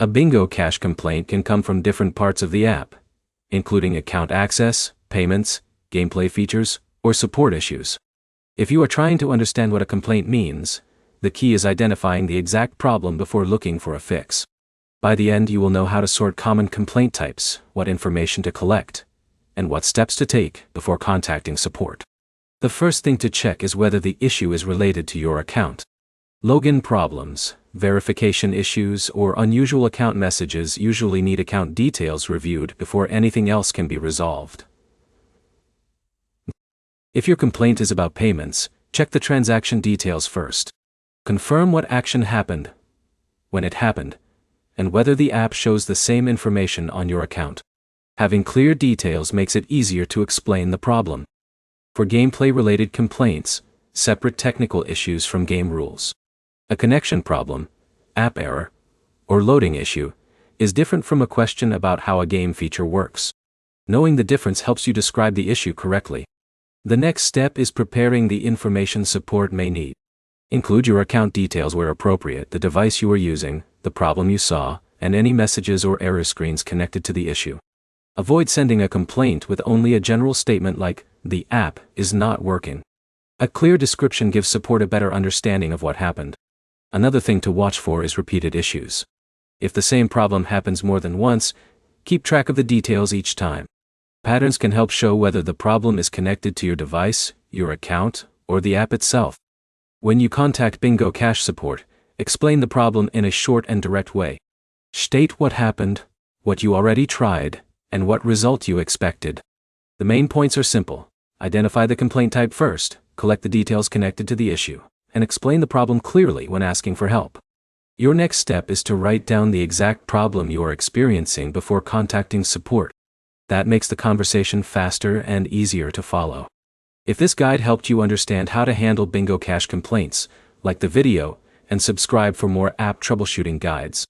A Bingo Cash complaint can come from different parts of the app, including account access, payments, gameplay features, or support issues. If you are trying to understand what a complaint means, the key is identifying the exact problem before looking for a fix. By the end, you will know how to sort common complaint types, what information to collect, and what steps to take before contacting support. The first thing to check is whether the issue is related to your account. Login problems, verification issues, or unusual account messages usually need account details reviewed before anything else can be resolved. If your complaint is about payments, check the transaction details first. Confirm what action happened, when it happened, and whether the app shows the same information on your account. Having clear details makes it easier to explain the problem. For gameplay-related complaints, separate technical issues from game rules. A connection problem, app error, or loading issue is different from a question about how a game feature works. Knowing the difference helps you describe the issue correctly. The next step is preparing the information support may need. Include your account details where appropriate, the device you are using, the problem you saw, and any messages or error screens connected to the issue. Avoid sending a complaint with only a general statement like, "The app is not working." A clear description gives support a better understanding of what happened. Another thing to watch for is repeated issues. If the same problem happens more than once, keep track of the details each time. Patterns can help show whether the problem is connected to your device, your account, or the app itself. When you contact Bingo Cash support, explain the problem in a short and direct way. State what happened, what you already tried, and what result you expected. The main points are simple. Identify the complaint type first, collect the details connected to the issue, and explain the problem clearly when asking for help. Your next step is to write down the exact problem you are experiencing before contacting support. That makes the conversation faster and easier to follow. If this guide helped you understand how to handle Bingo Cash complaints, like the video and subscribe for more app troubleshooting guides.